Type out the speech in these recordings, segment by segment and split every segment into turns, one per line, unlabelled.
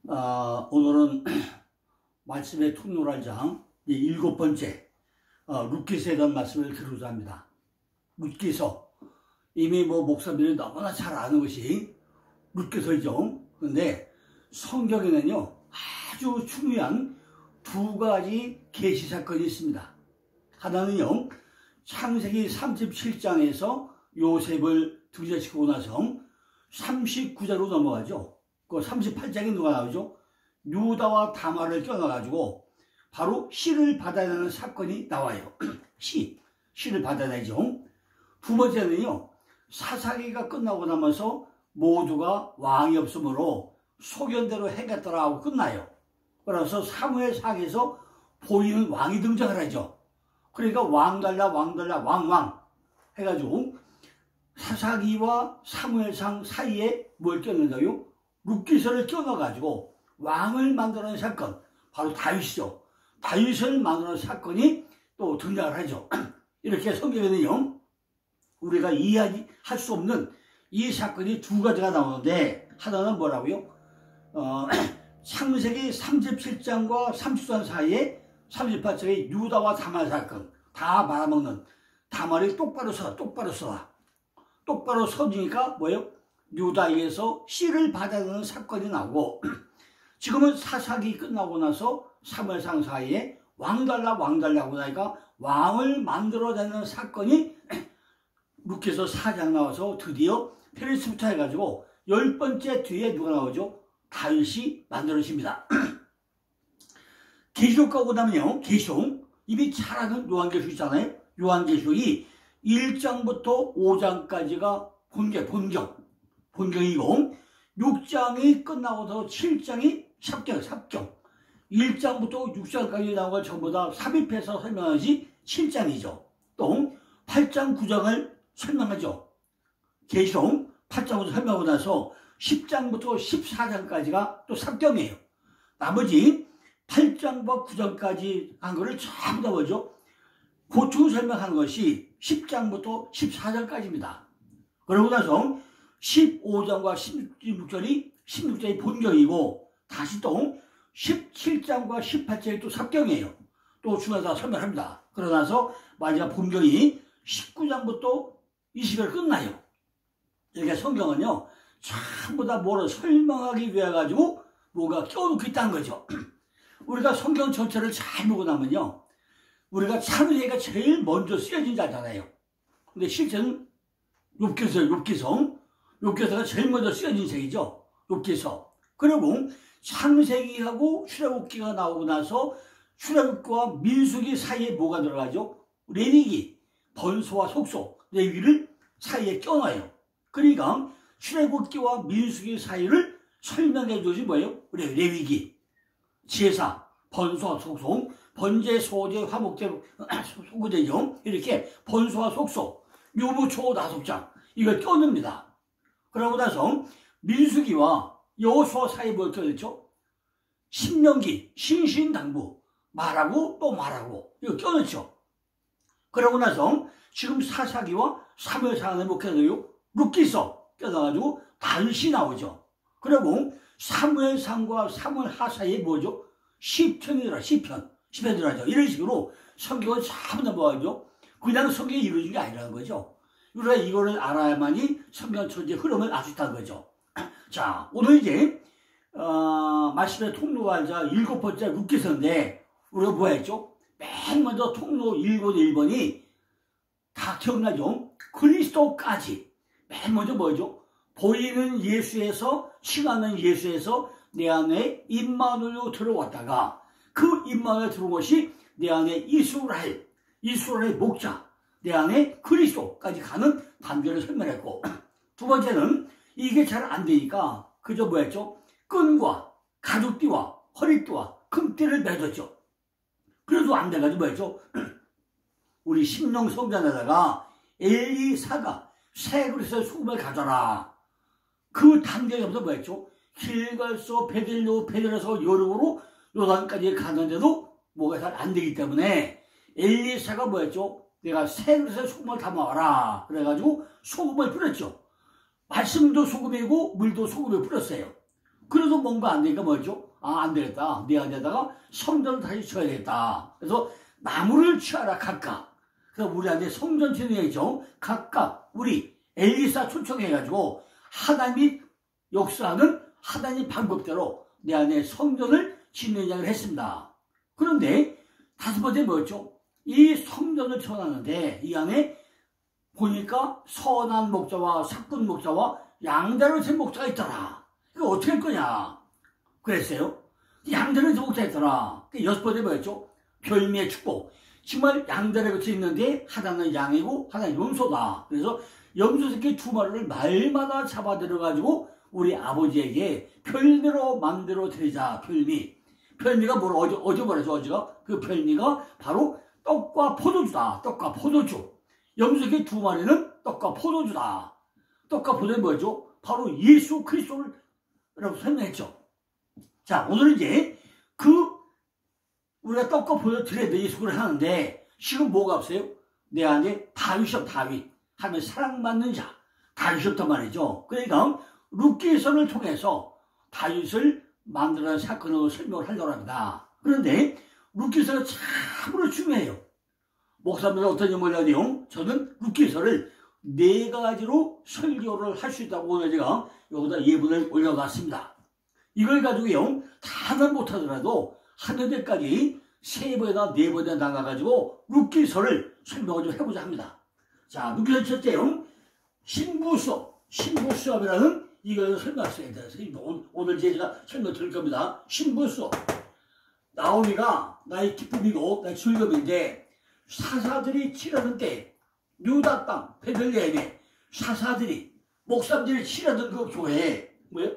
오늘은 말씀의 통로랄장 7번째 룻기서에 대한 말씀을 드리고자 합니다. 룻기서 이미 목사님들이 너무나 잘 아는 것이 룻기서이죠. 그런데 성경에는요 아주 중요한 두 가지 계시 사건이 있습니다. 하나는요 창세기 37장에서 요셉을 등장시키고 나서 39장으로 넘어가죠. 그 38장에 누가 나오죠? 유다와 다말을 껴넣어가지고 바로 씨를 받아야 하는 사건이 나와요. 씨를 받아야 되죠. 두 번째는요, 사사기가 끝나고 나면서 모두가 왕이 없으므로 소견대로 행했더라 하고 끝나요. 그래서 사무엘상에서 보이는 왕이 등장을 하죠. 그러니까 왕 달라 왕 해가지고 사사기와 사무엘상 사이에 뭘 껴넣는다요? 룻기서를 껴넣어가지고 왕을 만드는 사건, 바로 다윗이죠. 다윗을 만드는 사건이 또 등장을 하죠. 이렇게 성경에는요, 우리가 이해할 수 없는 이 사건이 두 가지가 나오는데, 하나는 뭐라고요? 창세기 37장과 30장 사이에 38장의 유다와 다말 사건, 다 말아먹는, 다말이 똑바로 서주니까 뭐예요? 유다에게서 씨를 받아야 하는 사건이 나오고, 지금은 사사기 끝나고 나서 사무엘상 사이에 왕 달라 하고 나니까 왕을 만들어내는 사건이 룻기서 4장 나와서 드디어 페레스부터 해가지고 10번째 뒤에 누가 나오죠? 다윗이 만들어집니다. 계시록 가고 나면요, 계시록 이미 잘 아는 요한계시록 있잖아요. 요한계시록이 1장부터 5장까지가 본경이고 6장이 끝나고서 7장이 삽경 1장부터 6장까지 나온 걸 전부 다 삽입해서 설명하지 7장이죠. 또 8장 9장을 설명하죠. 계시록 8장부터 설명하고 나서 10장부터 14장까지가 또 삽경이에요. 나머지 8장과 9장까지 한 거를 전부 다 뭐죠? 보충 설명하는 것이 10장부터 14장까지입니다. 그러고 나서 15장과 16장이 본경이고, 다시 또 17장과 18장이 또 삽경이에요. 또 중간에서 설명합니다. 그러고 나서 마지막 본경이 19장부터 20일 끝나요. 이렇게 성경은요, 전부 다 뭐를 설명하기 위해 가지고 뭐가 껴놓고 있다는 거죠. 우리가 성경 전체를 잘 보고 나면요, 우리가 창세기가 제일 먼저 쓰여진 자잖아요. 근데 실제는 욥기서가 제일 먼저 쓰여진 책이죠. 욥기서. 그리고 창세기하고 출애굽기가 나오고 나서 출애굽기와 민수기 사이에 뭐가 들어가죠? 레위기, 번소와 속소, 레위를 사이에 껴놔요. 그러니까 출애굽기와 민수기 사이를 설명해 주지 뭐예요? 레위기, 제사, 번소와 속소, 번제, 소제, 화목제, 소구제죠. 이렇게 번소와 속소, 유부초 나속장 이걸 껴넣습니다. 그러고 나서 민수기와 여호수아 사이에 뭘 껴넣죠? 신명기, 신신당부, 말하고 또 말하고 이거 껴넣죠. 그러고 나서 지금 사사기와 사무엘상에 못 껴넣어요? 룻기서 껴넣어가지고 다윗이 나오죠. 그리고 사무엘상과 사무엘하 사이에 뭐죠? 시편이 들어가죠. 이런 식으로 성경은 전부 다 뭐하죠? 그냥 성경이 이루어진 게 아니라는 거죠. 우리가 이거를 알아야만이 성경 전체의 흐름을 알 수 있다는 거죠. 자, 오늘 이제 말씀의 통로활자 7번째 룻기서인데, 우리가 뭐 했죠? 맨 먼저 통로 1번이 다 기억나죠? 그리스도까지. 맨 먼저 뭐죠? 보이는 예수에서, 칭하는 예수에서 내 안에 임마누엘로 들어왔다가, 그 임마누엘 들어온 것이 내 안에 이스라엘 목자, 내 안에 그리스도까지 가는 단계를 설명했고, 두 번째는 이게 잘 안 되니까 그저 뭐였죠? 끈과 가죽띠와 허리띠와 금띠를 맺었죠. 그래도 안 돼가지고 뭐였죠? 우리 심령 성전에다가 엘리사가 새 그릇에 소금을 가져라. 그 단계부터 뭐였죠? 길갈서 베들에서 여름으로 요단까지 가는데도 뭐가 잘 안 되기 때문에 엘리사가 뭐였죠? 내가 새 그릇에 소금을 담아와라. 그래가지고 소금을 뿌렸죠. 말씀도 소금이고 물도 소금을 뿌렸어요. 그래도 뭔가 안 되니까 뭐죠? 아, 안 되겠다. 내가 되다가 성전을 다시 쳐야 되겠다. 그래서 나무를 취하라, 각각. 그래서 우리한테 성전 짓는 얘기죠. 각각 우리 엘리사 초청해가지고 하나님이 역사하는 하나님 방법대로 내 안에 성전을 짓는 이야기를 했습니다. 그런데 다섯 번째 뭐였죠? 이 성전을 쳐놨는데 이 안에 보니까 선한 목자와 삭군 목자와 양자로 된 목자가 있더라. 이거 어떻게 할 거냐? 그랬어요. 양자로 된 목자가 있더라. 여섯 번째 뭐였죠? 별미의 축복. 정말 양자를 거쳐 있는데 하나는 양이고 하나는 염소다. 그래서 염소 새끼 두 마리를 날마다 잡아들여가지고 우리 아버지에게 별미로 만들어 드리자. 별미. 별미가 뭐라 어제 뭐라죠? 어제가 그 별미가 바로 떡과 포도주다. 떡과 포도주. 염소 새끼 두 마리는 떡과 포도주다. 떡과 포도는 뭐죠? 바로 예수 그리스도라고 설명했죠. 자, 오늘 이제 우리가 떡과 포도 드려야 돼. 예수를 하는데 지금 뭐가 없어요? 내 안에 다윗이 다윗 하면 사랑받는 자 다윗이 없단 말이죠. 그러니까 룻기서를 통해서 다윗을 만들어낸 사건으로 설명을 하려고 합니다. 그런데 룻기서가 참으로 중요해요. 목사님들 어떤 점이냐면 저는 룻기서를 네 가지로 설교를 할 수 있다고 오늘 제가 여기다 예문을 올려놨습니다. 이걸 가지고요 다는 못하더라도 하는 데까지 세 번이나 네 번이나 나가가지고 룻기서를 설명을 좀 해보자 합니다. 자, 룻기서 첫째요. 신부수업이라는 이걸 설명했어야 돼요. 오늘 제가 설명 드릴 겁니다. 신부수업. 나오미가 나의 기쁨이고 나의 즐거움인데 사사들이 치러던 때 유다 땅 베들레헴에 사사들이 목사들이 치러던 그 교회에 뭐예요?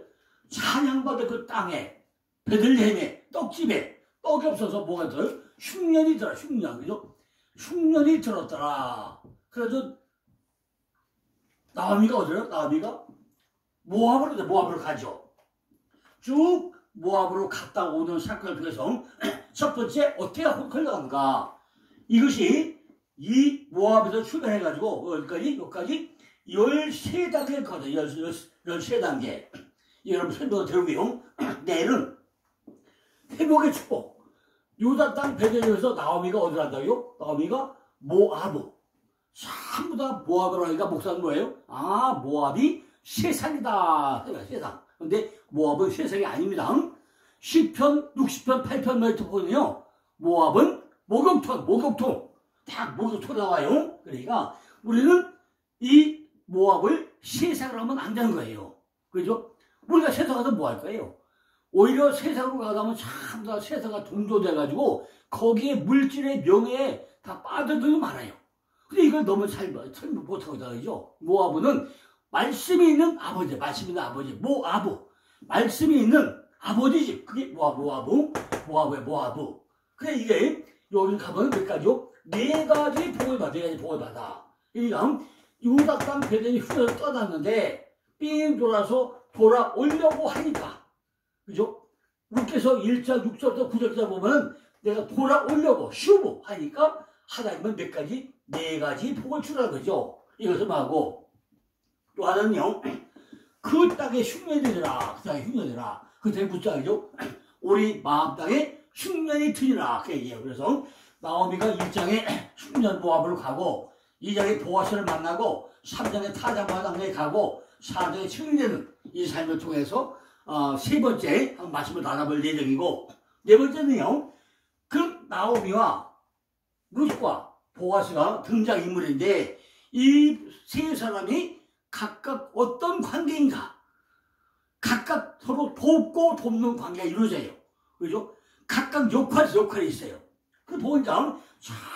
찬양받은 그 땅에 베들레헴에 떡집에 떡이 없어서 뭐가 들어요? 흉년이 들어. 흉년. 그죠? 흉년이 들었더라. 그래서 나오미가 어디로? 나오미가 모압으로 가죠. 쭉 모압으로 갔다 오는 사건을 통해서 첫 번째 어떻게 흘러간가? 이것이 이 모압에서 출발해가지고 여기까지 13단계를 거든요. 13단계. 여러분 설명을 드리고요. 내일은 회복의 축복. 유다 땅 베들레헴에서 나오미가 어디로 간다고요? 나오미가 모압. 전부 다 모압으로 하니까 목사는 뭐예요? 아, 모압이 세상이다. 세상. 근데 모압은 세상이 아닙니다. 시편 60편 8편 말투 보면요. 모압은 목욕통. 딱 목욕통 나와요. 그러니까 우리는 이 모압을 세상으로 하면 안 되는 거예요. 그죠? 우리가 세상 가서 뭐 할 거예요? 오히려 세상으로 가다보면 참 다 세상과 동조돼가지고 거기에 물질의 명예에 다 빠져들고 말아요. 근데 이걸 너무 설명 못하고 있죠. 모압은 말씀이 있는 아버지, 모압. 말씀이 있는 아버지 집. 그게 모압이에요, 모압. 그래, 이게 여기 가면 몇 가지요? 네 가지 복을 받아. 그러니까 유다 땅 베델이 후에서 떠났는데 삥 돌아오려고 하니까. 그죠? 룻기서 1장 6절부터 9절까지 보면은 내가 돌아오려고 슈브 하니까 하나님은 몇 가지? 네 가지 복을 주라는 거죠. 이것을 말하고 또 하나는요. 그 땅에 흉년이더라. 그 땅에 흉년이더라. 그 땅에 묻자죠. 우리 마음 땅에 흉년이 드니라. 그 얘기예요. 그래서 나오미가 1장에 흉년 모압으로 가고 2장에 보아스를 만나고 3장에 타자마당에 가고 4장에 승리되는 이 삶을 통해서 세 번째 말씀을 나눠볼 예정이고 네 번째는요. 그 나오미와 룻과 보아스가 등장인물인데 이 세 사람이 각각 어떤 관계인가? 각각 서로 돕고 돕는 관계가 이루어져요. 그죠? 각각 역할이 있어요. 그 보니까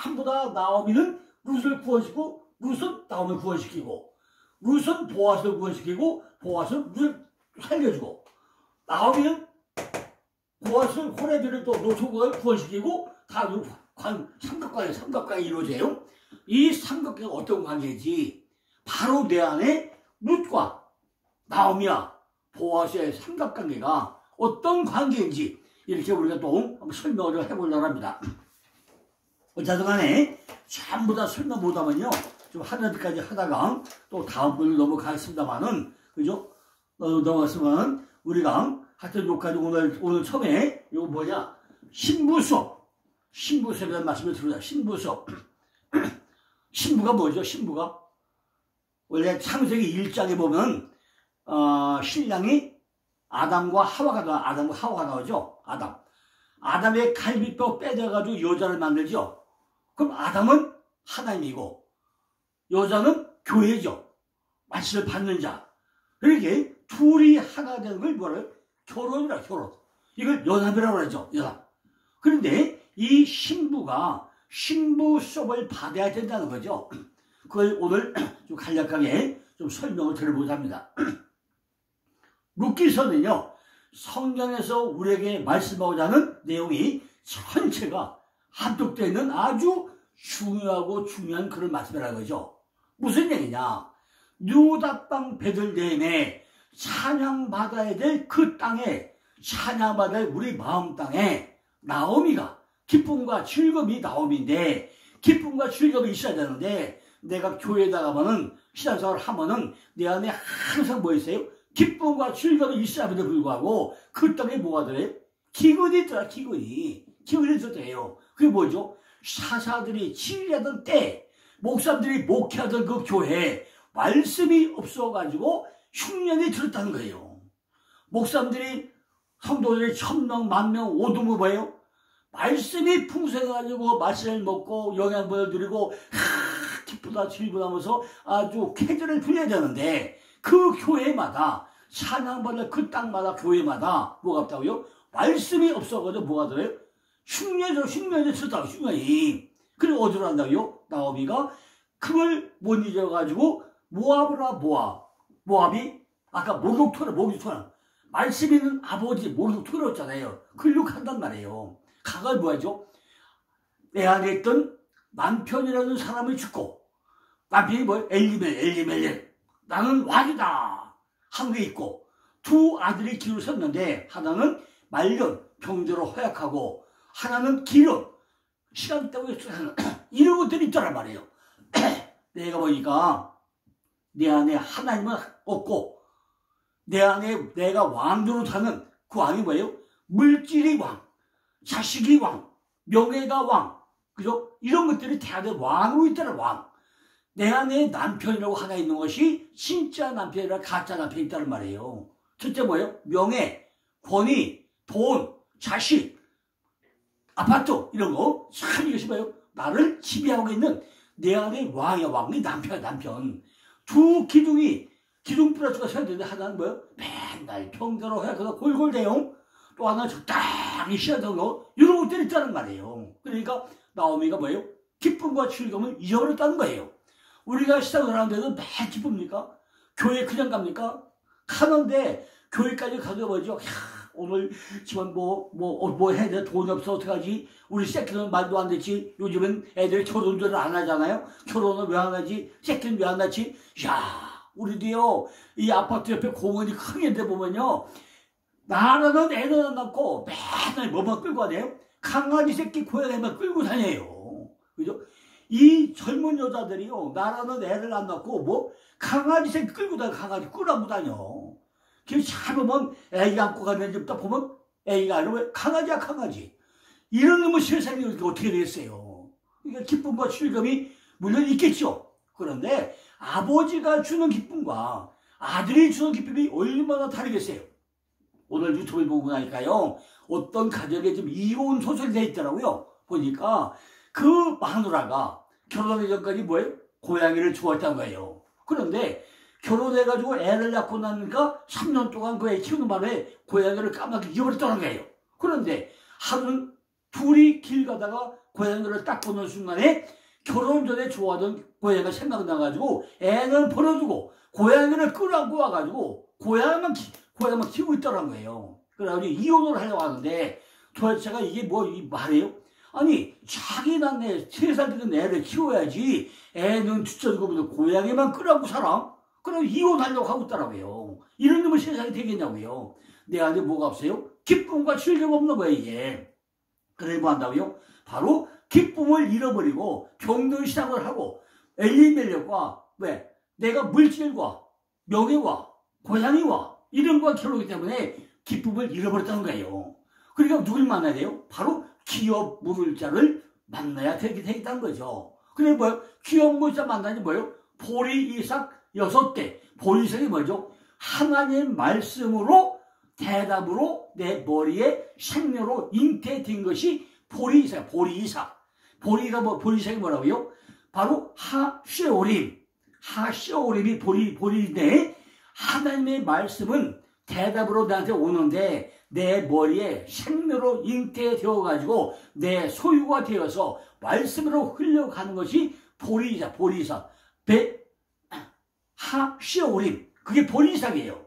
전부 다 나오미는 룻을 구원시키고 룻은 나오미를 구원시키고 룻은 보아스를 구원시키고 보아스는 룻을 살려주고 나오미는 보아스를 호레비를 또 노초국을 구원시키고 다 삼각관이 이루어져요. 이 삼각관이 어떤 관계인지 바로 내 안에 룻과 나오미와 보아스의 삼각관계가 어떤 관계인지 이렇게 우리가 또 한번 설명을 해보려고 합니다. 어쨌든 간에 전부 다 설명 못하면요. 좀 하나까지 하다가 또 다음 분을 넘어가겠습니다만은, 그죠? 넘어갔으면 우리가 하여튼 여기까지 오늘 처음에 이거 뭐냐? 신부수업. 신부수업에 대한 말씀을 드리자. 신부수업. 신부가 뭐죠? 신부가? 원래 창세기 1장에 보면, 신랑이 아담과 하와가 나오죠? 아담의 갈비뼈 빼내가지고 여자를 만들죠? 그럼 아담은 하나님이고, 여자는 교회죠. 말씀을 받는 자. 그러니까 둘이 하나 되는 걸 뭐래요? 결혼이라, 결혼. 이걸 연합이라고 하죠. 연합. 그런데 이 신부가 신부 수업을 받아야 된다는 거죠. 그걸 오늘 좀 간략하게 좀 설명을 드려보자 합니다. 룻기서는요, 성경에서 우리에게 말씀하고자 하는 내용이 전체가 합독되어 있는 아주 중요한 그런 말씀이라는 거죠. 무슨 얘기냐? 유다땅 베들레헴에 찬양받아야 될 그 땅에, 찬양받아야 될 우리 마음 땅에 나오미가, 기쁨과 즐거움이 나옴인데, 기쁨과 즐거움이 있어야 되는데, 내가 교회에 나가면은, 신앙생활을 하면은 내 안에 항상 뭐 있어요? 기쁨과 즐거움이 있어야에도 불구하고 그 땅에 뭐가 들어요? 기근이 있더라. 기근이 있어도 돼요. 그게 뭐죠? 사사들이 치유하던 때, 목사들이 목회하던 그 교회에 말씀이 없어가지고 흉년이 들었다는 거예요. 목사들이, 성도들이 1000명, 10,000명, 오두무 뭐예요? 말씀이 풍성해가지고 말씀을 먹고 영양분을 누리고 기쁘다 즐거다 하면서 아주 쾌재를 부려야 되는데, 그 교회마다, 찬양받을 그 땅마다 교회마다 뭐가 없다고요? 말씀이 없어가지고 뭐가 들어요? 흉년이 들었다고, 흉년이. 그리고 어디로 한다고요? 나오미가 그걸 못 잊어가지고 모압이라 모압이 아까 목욕토라 말씀 있는 아버지 목욕토라였잖아요. 근육한단 말이에요. 가가 뭐하죠? 내 안에 있던 남편이라는 사람이 죽고, 남편이 뭐예요? 엘리멜렉 나는 왕이다 한 게 있고, 두 아들이 길을 섰는데 하나는 말년 병자로 허약하고 하나는 기름 시간 때문에 이런 것들이 있더란 말이에요. 내가 보니까 내 안에 하나님은 없고, 내 안에 내가 왕으로 사는 그 왕이 뭐예요? 물질이 왕, 자식이 왕, 명예가 왕, 그죠? 이런 것들이 대한의 왕으로 있다는 왕. 내 안에 남편이라고 하나 있는 것이 진짜 남편이라 가짜 남편이 있다는 말이에요. 첫째 뭐예요? 명예, 권위, 돈, 자식, 아파트 이런 거. 참 이것이 뭐예요? 나를 지배하고 있는 내 안에 왕이야. 왕이 남편. 두 기둥 플러스가 서야 되는데 하나는 뭐예요? 맨날 평대로 해서 골골대요. 또 하나는 적당히 쉬어던 거. 이런 것들이 있다는 말이에요. 그러니까 나오미가 뭐예요? 기쁨과 즐거움을 잊어버렸다는 거예요. 우리가 시작을 하는데도 매 기쁩니까? 교회 그냥 갑니까? 가는데 교회까지 가서 뭐죠? 오늘 지금 뭐 해야 돼? 돈이 없어 어떡하지? 우리 새끼는 말도 안 되지. 요즘은 애들이 결혼을 안 하잖아요. 결혼을 왜 안 하지? 새끼는 왜 안 낳지? 우리도요, 이 아파트 옆에 공원이 크게 보면요, 나라는 애는 안 낳고 맨날 뭐만 끌고 다녀요? 강아지 새끼 고양이만 끌고 다녀요. 그죠? 이 젊은 여자들이요, 나라는 애를 안 낳고 강아지 새끼 끌고 다녀. 강아지 끌고 다녀. 잘 보면 애기 안고 가는 집부터 보면 애기가 아니라 강아지야 강아지. 이런 놈의 세상이 어떻게 됐어요. 그러니까 기쁨과 즐거움이 물론 있겠죠. 그런데 아버지가 주는 기쁨과 아들이 주는 기쁨이 얼마나 다르겠어요. 오늘 유튜브를 보고 나니까요, 어떤 가정에 좀 이혼 소설이 돼 있더라고요. 보니까 그 마누라가 결혼하기 전까지 뭐예요? 고양이를 좋아했다는 거예요. 그런데 결혼해가지고 애를 낳고 나니까 3년 동안 그 애 키우는 바람에 고양이를 까맣게 잊어버렸다는 거예요. 그런데 하루는 둘이 길 가다가 고양이를 딱 보는 순간에 결혼 전에 좋아하던 고양이가 생각나가지고 애는 버려두고 고양이를 끌어안고 와가지고 고양이만 키우고 있다는 거예요. 그래가지고 이혼을 하려고 하는데 도대체가 이게 말이에요? 아니, 자기 낳네 3살 되는 애를 키워야지 애는 뒷전고 고양이만 끌어안고 살아? 그럼 이혼하려고 하고 있더라고요. 이런 놈의 세상이 되겠냐고요. 내 안에 뭐가 없어요? 기쁨과 즐거움 없는 거예요, 이게. 그래 뭐 한다고요? 바로 기쁨을 잃어버리고 병든 신앙을 하고 엘리멜렉과 내가 물질과 명예와 고향이와 이름과 결론이기 때문에 기쁨을 잃어버렸다는 거예요. 그러니까 누굴 만나야 돼요? 바로 기업 물을 자를 만나야 되겠다는 거죠. 근데 뭐예요? 기업 물을 자 만나니 뭐예요? 보리 이삭 6대. 보리 이삭이 뭐죠? 하나님의 말씀으로 대답으로 내 머리에 생명으로 잉태된 것이 보리 이삭. 보리 이삭. 보리 이삭이 뭐라고요? 바로 하쉐오림. 하쉐오림이 보리인데 하나님의 말씀은 대답으로 나한테 오는데 내 머리에 생명으로 잉태되어가지고 내 소유가 되어서 말씀으로 흘러가는 것이 보리이삭. 하쉐오림. 그게 보리이삭이에요.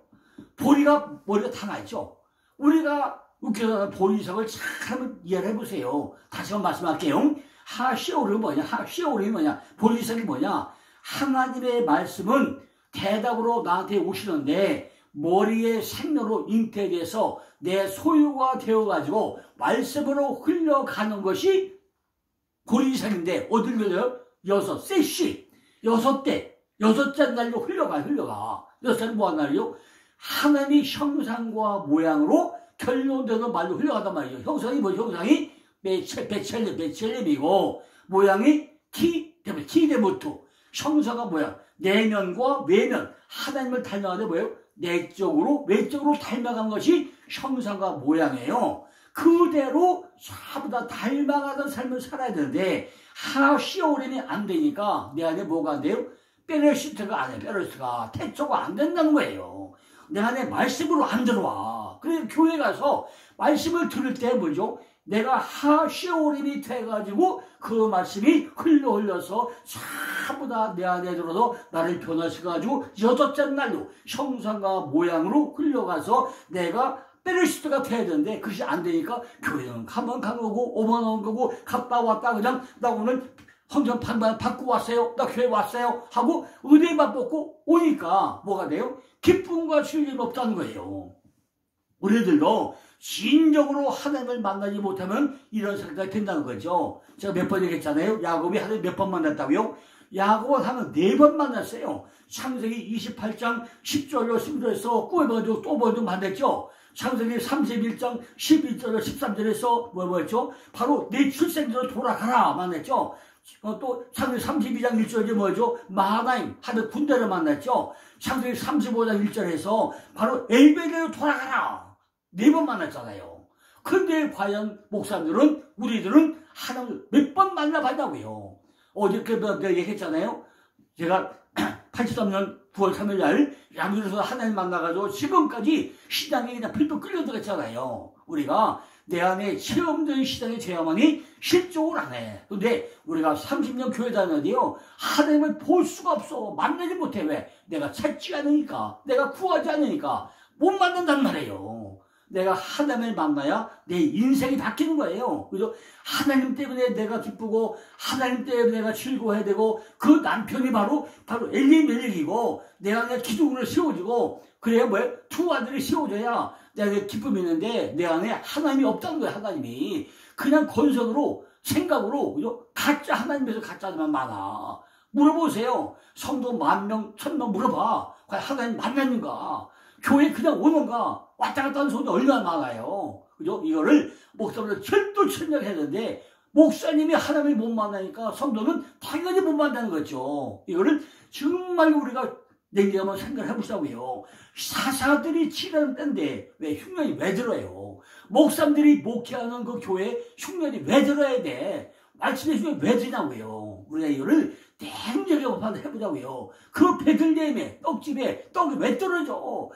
보리가 머리가 다 나있죠. 우리가 웃겨서 보리이삭을 잘 한번 이해를 해보세요. 다시 한번 말씀할게요. 하쉐오림이 뭐냐? 하쉐오림이 뭐냐? 보리이삭이 뭐냐? 하나님의 말씀은 대답으로 나한테 오시는데 머리에 생명으로 잉태돼서 내 소유가 되어가지고 말씀으로 흘러가는 것이 보리이삭인데 어딜 흘려요? 6대 날로 흘러가. 6대 뭐한 날이요? 하나님의 형상과 모양으로 결론되는 말로 흘러가단 말이죠. 형상이 뭐죠? 형상이 베첼렘이고 모양이 키데모투. 형상과 모양, 내면과 외면, 하나님을 닮아가는 뭐예요? 내적으로, 외적으로 닮아간 것이 형상과 모양이에요. 그대로 전부 다 닮아가는 삶을 살아야 되는데 하시오림이 안 되니까 내 안에 뭐가 안 돼요? 페르시트가 안 돼. 페르시트가 태초가 안 된다는 거예요. 내 안에 말씀으로 안 들어와. 그래서 교회 가서 말씀을 들을 때 뭐죠? 내가 하시오림이 돼가지고 그 말씀이 흘러서 전부 다 내 안에 들어서 나를 변화시켜가지고 6째 날로 형상과 모양으로 흘러가서 내가 페르시트가 돼야 되는데 그것이 안 되니까 교회는 가면 간 거고 오면 온 거고 갔다 왔다 그냥 나 오늘 헌정 판단 받고 왔어요. 나 교회 왔어요. 하고 은혜만 뽑고 오니까 뭐가 돼요? 기쁨과 즐거움이 없다는 거예요. 우리들도 진정으로 하나님을 만나지 못하면 이런 상태가 된다는 거죠. 제가 몇 번 얘기했잖아요. 야곱이 하나님 몇 번 만났다고요? 야곱은 하나님 4번 만났어요. 창세기 28장 10절로 11절에서 꿈에 봐도 또 봐도 만났죠. 창세기 31장 11절로 13절에서 뭐였죠? 바로 내 출생지로 돌아가라 만났죠. 또 창세기 32장 1절에 뭐죠? 마하나임 하늘 군대를 만났죠. 창세기 35장 1절에서 바로 엘베르로 돌아가라 4번 만났잖아요. 근데 과연 목사님들은 우리들은 하나님을 몇 번 만나봤냐고요. 어저께 내가 얘기했잖아요. 제가 83년 9월 3일 날 양주에서 하나님 만나가지고 지금까지 시장에 그냥 필도 끌려들었잖아요. 우리가 내 안에 체험된 시장의 제어만이 실족을 안 해. 근데 우리가 30년 교회 다녔는데요. 하나님을 볼 수가 없어. 만나지 못해. 왜? 내가 찾지 않으니까. 내가 구하지 않으니까. 못 만난단 말이에요. 내가 하나님을 만나야 내 인생이 바뀌는 거예요. 그래서 하나님 때문에 내가 기쁘고 하나님 때문에 내가 즐거워해야 되고 그 남편이 바로 엘리멜렉이고 내 안에 기둥으로 세워지고 그래야 뭐예요? 두 아들이 세워져야 내가 기쁨이 있는데 내 안에 하나님이 없다는 거예요. 하나님이 그냥 건성으로 생각으로 그죠? 가짜 하나님에서 가짜만 많아. 물어보세요. 성도 10,000명 1,000명 물어봐. 과연 하나님 만났는가? 교회 그냥 오는가? 왔다 갔다 하는 소리 얼마나 많아요. 그죠? 이거를 목사님들 철두철미하게 했는데 목사님이 하나님을 못 만나니까 성도는 당연히 못 만나는 거죠. 이거를 정말 우리가 냉정히 한번 생각을 해보자고요. 사사들이 치라는 때인데 왜 흉년이 왜 들어요? 목사님들이 목회하는 그 교회에 흉년이 왜 들어야 돼? 말씀의 흉년이 왜 드냐고요. 우리가 이거를 냉정히 한번 해보자고요. 그 베들레헴에 떡집에 떡이 왜 떨어져?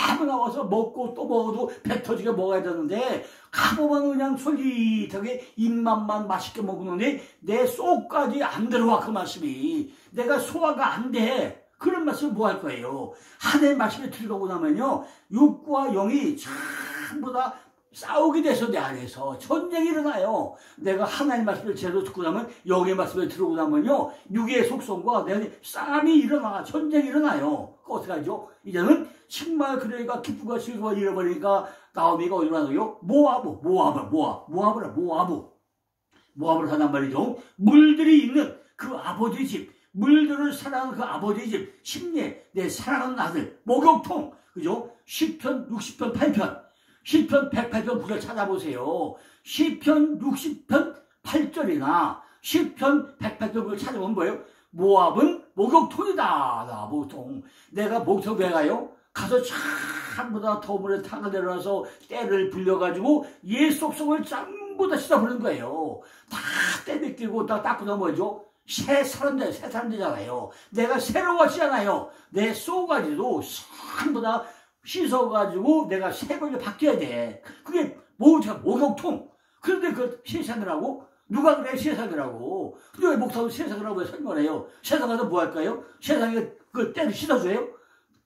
아무나 와서 먹고 또 먹어도 배 터지게 먹어야 되는데 가보면 그냥 솔깃하게 입맛만 맛있게 먹는데 내 속까지 안 들어와. 그 말씀이 내가 소화가 안 돼. 그런 말씀을 뭐 할 거예요? 하나님의 말씀을 들어오고 나면요 육과 영이 전부 다 싸우게 돼서 내 안에서 전쟁이 일어나요. 내가 하나님 말씀을 제대로 듣고 나면 영의 말씀을 들어오고 나면요 육의 속성과 내 안에 싸움이 일어나. 전쟁이 일어나요. 그거 어떻게 하죠? 이제는 정말 그러니까 기쁨과 즐거움을 잃어버리니까 나오미가 어디로 가나요? 모압을 하단 말이죠. 물들이 있는 그 아버지 집, 물들을 사랑하는 그 아버지 집, 심리에 내 사랑하는 아들, 목욕통, 그죠? 10편, 60편, 8편. 10편, 108편 구절 찾아보세요. 10편, 60편, 8절이나 10편, 108편 구절 찾아보면 뭐예요? 모압은 목욕통이다. 목욕통. 내가 목욕통 왜 가요? 가서 전부 다 더물에 타가 내려와서 때를 불려가지고 옛 속성을 전부 다 씻어버리는 거예요. 다 때밀끼고 다 닦고 나면 뭐죠? 새 사람 되잖아요. 내가 새로워지잖아요. 내 쏘가지도 전부 다 씻어가지고 내가 새 걸로 바뀌어야 돼. 그게 목욕통. 그런데 그 세상이라고? 누가 그래 세상이라고? 근데 왜 목사도 세상이라고 왜 설명을 해요? 세상 가서 뭐 할까요? 세상에 그 때를 씻어줘요?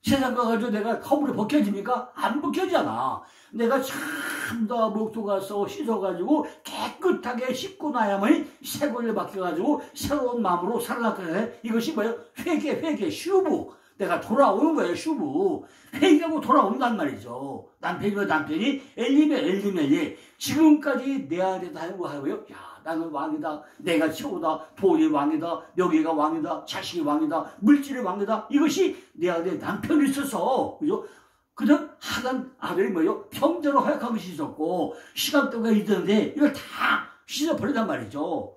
세상 가가지고 내가 허물이 벗겨집니까? 안 벗겨지잖아. 내가 참다 목도 가서 씻어가지고 깨끗하게 씻고 나야만 새 걸로 바뀌어가지고 새로운 마음으로 살아나게 돼. 이것이 뭐예요? 회개, 슈브. 내가 돌아오는 거예요, 슈브. 회개하고 돌아온단 말이죠. 남편이 엘리멜리. 지금까지 내 안에 다 하고요. 야, 나는 왕이다. 내가 최고다. 돈이 왕이다. 명예가 왕이다. 자식이 왕이다. 물질이 왕이다. 이것이 내 안에 남편이 있어서, 그죠? 그냥 하던 아들이 뭐예요? 평전을 허약한 것이 있었고, 시간대가 있던데, 이걸 다 씻어버린단 말이죠.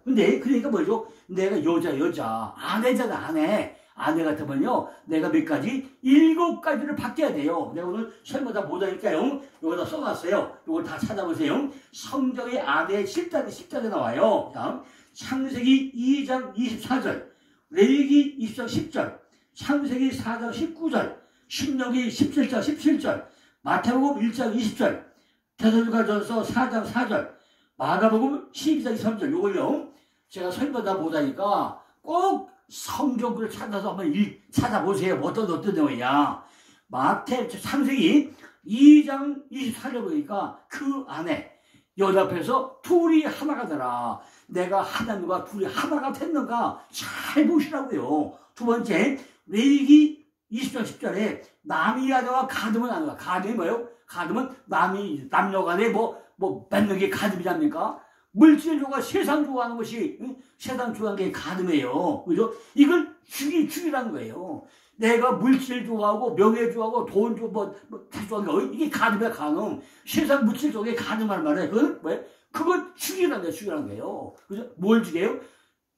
근데, 그러니까 뭐죠? 내가 여자, 아내잖아, 아내 같으면요, 내가 몇 가지? 7가지를 바뀌어야 돼요. 내가 오늘 설명 다 못하니까요. 여기다 써놨어요. 이걸 다 찾아보세요. 성경의 아내의 10장에 나와요. 다음, 창세기 2장 24절, 레위기 20장 10절, 창세기 4장 19절, 신명기 17장 17절, 마태복음 1장 20절, 데살로니가전서 4장 4절, 마가복음 12장 23절. 요걸요, 제가 설명 다 못하니까 꼭 성경을 찾아서 한번 찾아보세요. 어떤 내용이냐. 창세기 2장 24절 보니까 그 안에 여자 앞에서 둘이 하나가 되라. 내가 하나님과 둘이 하나가 됐는가 잘 보시라고요. 두 번째, 레위기 20장 10절에 남이 아내와 가늠은 아내가. 가늠이 뭐예요? 가늠은 남녀 간에 맺는 게 가늠이랍니까? 물질조가 세상 좋아하는 것이, 세상 좋아하는 게 가늠이에요. 그죠? 이걸 죽이라는 거예요. 내가 물질 좋아하고, 명예 좋아하고, 돈 좋아하고, 다 좋아하는 거, 이게 가늠이야, 가늠. 세상 물질 쪽에 가늠할 말이에요. 그건 뭐예요? 그걸 죽이라는 거예요. 그죠? 뭘 죽여요?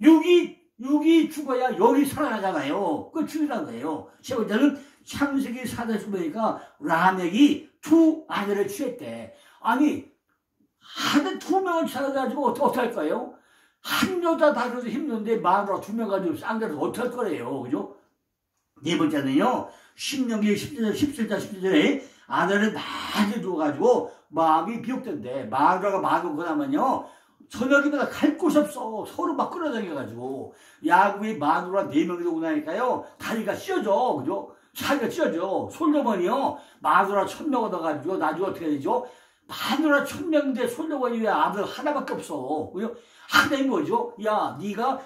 육이 죽어야 영이 살아나잖아요. 그걸 죽이라는 거예요. 세 번째는 창세기 4장에서 보니까 라멕이 두 아내를 취했대. 아니, 하는 2명을 찾아가지고 어떻게 할 거예요? 한 여자 다뤄도 힘든데 마누라 2명 가지고 쌍대로 어떻게 할 거래요? 그죠? 네 번째는요, 신명기 17장 17절에 아내를 많이 줘가지고 마음이 비옥된대. 마누라가 많고 나면요, 저녁이마다 갈 곳이 없어. 서로 막 끌어다녀가지고. 야곱이 마누라 4명이 오고 나니까요, 다리가 찢어져. 그죠? 사이가 찢어져. 솔로몬이요, 마누라 1000명 얻어가지고 나중에 어떻게 되죠? 마누라 1000명인데 솔로몬이 왜 아들 하나밖에 없어? 그죠? 하나님 뭐죠? 야, 네가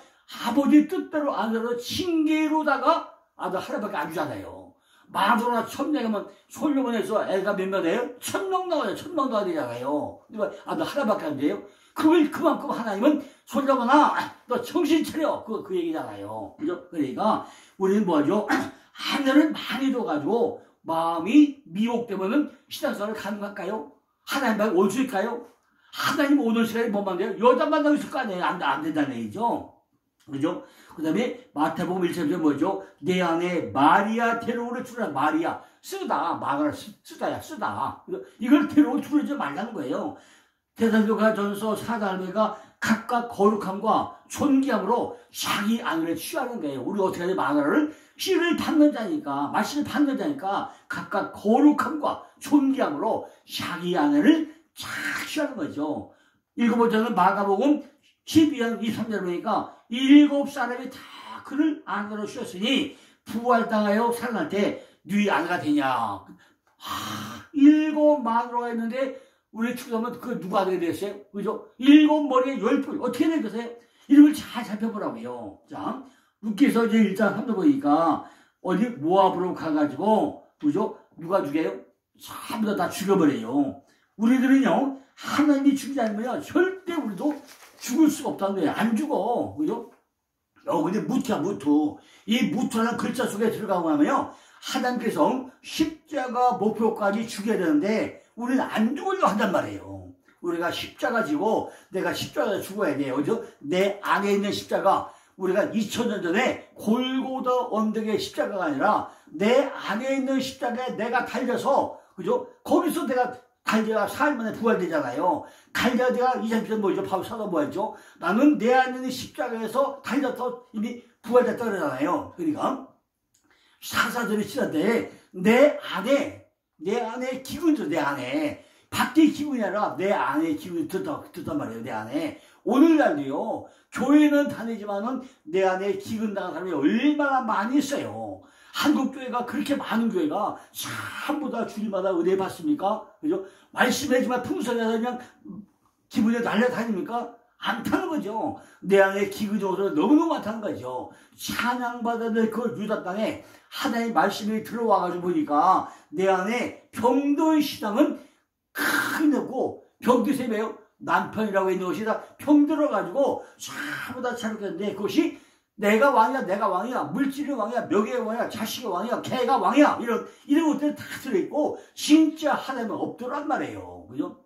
아버지 뜻대로 아들을 징계로다가 아들 하나밖에 안 주잖아요. 마누라 1000명이면 솔로몬에서 애가 몇 명이에요? 1000명 나와요. 1000명 나와야 되잖아요. 아들 하나밖에 안 돼요? 그걸 그만큼 하나님은 솔로몬아, 너 정신 차려. 그 얘기잖아요. 그죠? 그러니까 우리는 뭐죠? 하늘을 많이 줘가지고 마음이 미혹되면은 신앙생활을 가능할까요? 하나님만 올 수 있을까요? 하나님 오는 시간이 뭐만 돼요? 여자 만나고 있을 거 아니에요? 안 된다는 얘기죠. 그죠? 그 다음에 마태복음 1장에 뭐죠? 내 안에 마리아 데려오를 주라. 마리아. 쓰다. 이걸 데려오 주지 말라는 거예요. 데살로니가전서 4장에가 각각 거룩함과 존귀함으로 자기 아내를 취하는 거예요. 우리 어떻게 해야 돼? 마누라를 씨를 받는 자니까, 맛을 받는 자니까 각각 거룩함과 존귀함으로 자기 아내를 잘 취하는 거죠. 7번째는 마가복음 12장 23절 보니까 7사람이 다 그를 아내로 취했으니 부활당하여 살아날 때 네 아내가 되냐. 7 마누라가 있는데 우리 축구하면 그 누가 아내가 됐어요? 그죠? 7머리에 10뿔. 어떻게 되겠어요? 이름을 잘 살펴보라고요. 자, 루키서 이제 1장 3절 보니까 어디 모압으로 가가지고, 그죠? 누가 죽여요? 전부 다 죽여버려요. 우리들은요, 하나님이 죽이지 않으면 절대 우리도 죽을 수가 없다는 거예요. 안 죽어. 그죠? 근데 무트야, 무트. 이 무트라는 글자 속에 들어가고 나면요, 하나님께서 십자가 목표까지 죽여야 되는데 우리는 안 죽으려고 한단 말이에요. 우리가 십자가 지고 내가 십자가에 죽어야 돼요. 그죠? 내 안에 있는 십자가, 우리가 2000년 전에 골고다 언덕의 십자가가 아니라 내 안에 있는 십자가에 내가 달려서, 그죠? 거기서 내가 달려야 사흘 만에 부활되잖아요. 달려야 내가 2000년 뭐죠? 바로 사도 뭐였죠? 나는 내 안에 있는 십자가에서 달려서 이미 부활됐다 그러잖아요. 그러니까 사사들이 치는데 내 안에 기운이죠. 내 안에 밖에 기운이 아니라 내 안에 기운이 듣단 말이에요. 내 안에. 오늘날도요, 교회는 다니지만은 내 안에 기운 나간 사람이 얼마나 많이 있어요. 한국교회가 그렇게 많은 교회가 전부 다 주일마다 은혜 받습니까? 그죠? 말씀하지만 풍성해서 그냥 기분이 날려다닙니까? 안 타는 거죠. 내 안에 기근이 너무너무 많다는 거죠. 찬양받아들 그 유다 땅에 하나님의 말씀이 들어와가지고 보니까 내 안에 병든 신앙은 크게 넣고, 병드세요 왜요? 남편이라고 있는 것이 다 병들어가지고 전부 다 차렸는데 그것이 내가 왕이야, 물질이 왕이야, 명예가 왕이야, 자식이 왕이야, 개가 왕이야, 이런 것들이 다 들어있고 진짜 하나님은 없더란 말이에요. 그죠?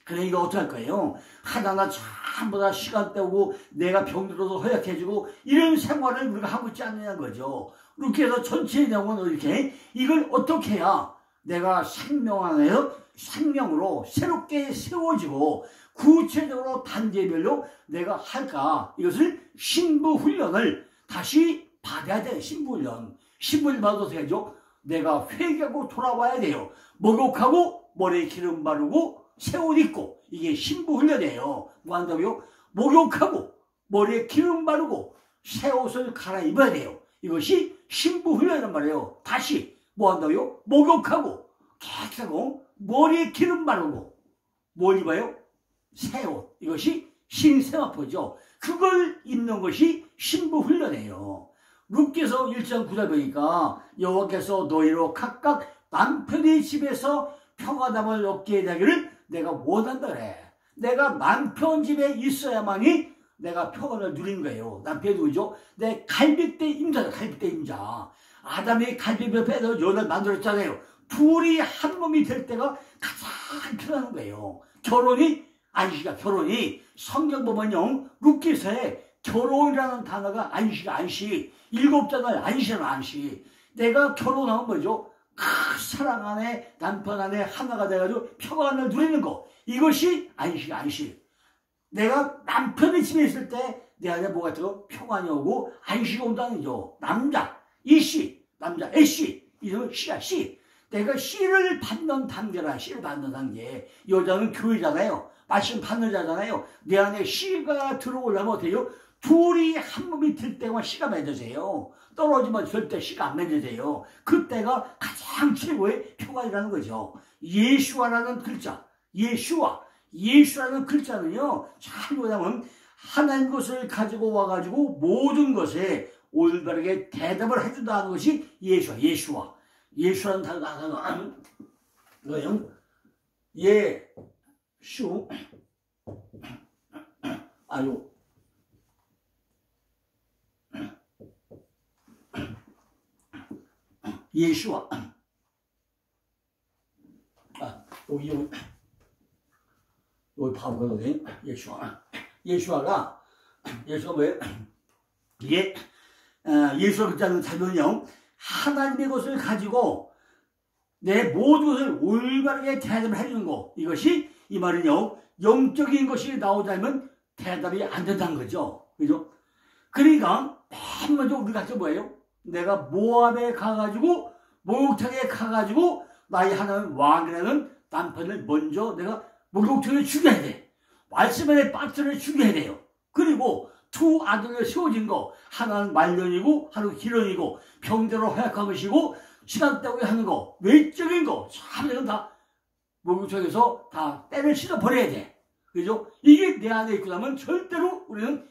그러니까 어떡할 거예요? 하나하나 전부 다 시간 때우고 내가 병들어서 허약해지고 이런 생활을 우리가 하고 있지 않느냐는 거죠. 이렇게 해서 전체의 내용은 이렇게, 이걸 어떻게 해야 내가 생명 안에서 생명으로 새롭게 세워지고 구체적으로 단계별로 내가 할까? 이것을 신부훈련을 다시 받아야 돼요. 신부훈련 받아도 되죠. 내가 회개하고 돌아와야 돼요. 목욕하고 머리에 기름 바르고 새 옷 입고, 이게 신부훈련이에요. 뭐 한다고요? 목욕하고 머리에 기름 바르고 새 옷을 갈아입어야 돼요. 이것이 신부훈련이란 말이에요. 다시 뭐 한다고요? 목욕하고 깨끗하고 머리에 기름 바르고 뭘 입어요? 새 옷. 이것이 신생활포죠. 그걸 입는 것이 신부훈련이에요. 룻기서 1장 9절 보니까 여호와께서 너희로 각각 남편의 집에서 평안함을 얻게 되기를 내가 원한다 그래. 내가 남편 집에 있어야만이 내가 평안을 누리는 거예요. 남편이 누구죠? 내 갈빗대 임자다. 갈빗대 임자. 아담이 갈빗대 빼서 연을 만들었잖아요. 둘이 한 몸이 될 때가 가장 편한 거예요. 결혼이 안식이야. 결혼이 성경 보면요, 룻기서에 결혼이라는 단어가 안식이야. 안식. 7단어 안식이야. 안식. 내가 결혼하면 뭐죠? 사랑 안에 남편 안에 하나가 돼가지고 평안을 누리는 거, 이것이 안식. 안식. 내가 남편의 집에 있을 때 내 안에 뭐가 들어? 평안이 오고 안식이 온다는 거죠. 남자 이씨, 남자 애씨, 이름은 씨야. 씨. 내가 씨를 받는 단계라. 씨를 받는 단계. 여자는 교회잖아요. 말씀 받는 자잖아요. 내 안에 씨가 들어오려면 어때요? 둘이 한 몸이 들 때만 씨가 맺어져요. 떨어지면 절대 씨가 안 맺어져요. 그때가 가장 최고의 평안이라는 거죠. 예수와라는 글자, 예수라는 글자는요, 잘 보자면 하나님 것을 가지고 와가지고 모든 것에 올바르게 대답을 해준다는 것이 예수와. 예수라는 단어가 뭐예요? 예수, 예수와. 여기 바보거든요. 예수와가 뭐예요? 이게, 예수와 글자는 자면요, 하나님의 것을 가지고 내 모든 것을 올바르게 대답을 해주는 거. 이것이, 이 말은요, 영적인 것이 나오자면 대답이 안 된다는 거죠. 그죠? 그러니까, 맨 먼저 우리 같이 뭐예요? 내가 모압에 가가지고, 목욕탕에 가가지고, 나의 하나님 왕이라는 남편을 먼저 내가 목욕탕에 죽여야 돼. 말씀의 박스를 죽여야 돼요. 그리고 두 아들을 세워진 거, 하나는 말년이고, 하나는 기런이고, 병대로 허약한 것이고, 시간 때문에 하는 거, 외적인 거, 참 이건 다 목욕탕에서 다 때를 씻어버려야 돼. 그죠? 이게 내 안에 있고 나면 절대로 우리는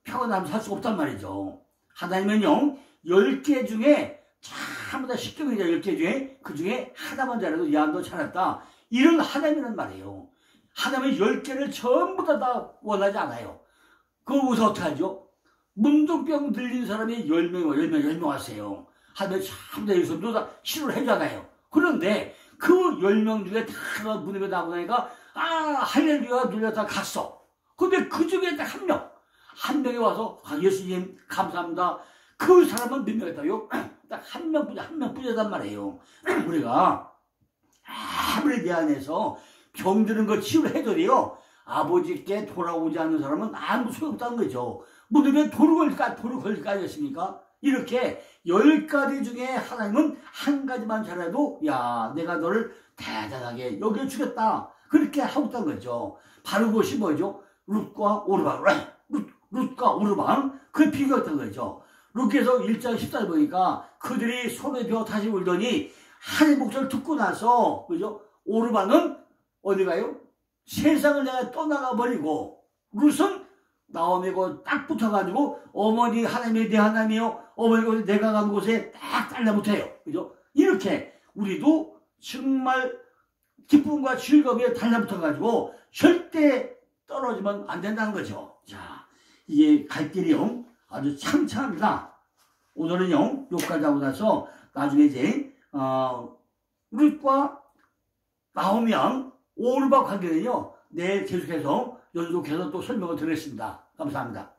평안함 살 수 없단 말이죠. 하나님은요, 10개 중에 전부 다 십계명이죠. 10개 중에 그 중에 하나만 잘해도 야한도 잘했다. 이런 하나님이란 말이에요. 하나님은 10개를 전부 다 원하지 않아요. 그거 우선 어떻게 하죠? 문둥병 들린 사람이 10명 왔어요. 하면 참 내에서도 다 치료를 해주잖아요. 그런데 그 10명 중에 다 무덤에 나오고 나니까 할렐루야 누려 다 갔어. 근데 그 중에 딱 한 명이 와서 예수님 감사합니다. 그 사람은 몇 명이었다요? 딱 한 명뿐이단 말이에요. 우리가 아무리 내 안에서 병드는 걸 치유를 해줘도요, 아버지께 돌아오지 않는 사람은 아무 소용없다는 거죠. 무덤에 돌을 걸릴까 아니겠습니까? 이렇게 10가지 중에 하나님은 한 가지만 잘해도 야 내가 너를 대단하게 여겨주겠다 그렇게 하고 있다는 거죠. 바로 그것이 뭐죠? 룻과 오르방 그 비교했던 거죠. 룻께서 1장 14절 보니까 그들이 손에 베어 다시 울더니 하나님의 목소리를 듣고 나서 그죠? 오르방은 어디 가요? 세상을 내가 떠나가 버리고 룻은 나오미고 딱 붙어가지고 어머니 하나님이 내 하나님이요 어머니가 내가 가는 곳에 딱 달라붙어요. 그죠? 이렇게 우리도 정말 기쁨과 즐거움에 달라붙어가지고 절대 떨어지면 안 된다는 거죠. 자, 이게 갈 길이요 아주 창창합니다. 오늘은요 여기까지 하고 나서 나중에 이제 룻과 나오미 양 오르바 관계는요 내일 계속해서 연속해서 또 설명을 드리겠습니다. 감사합니다.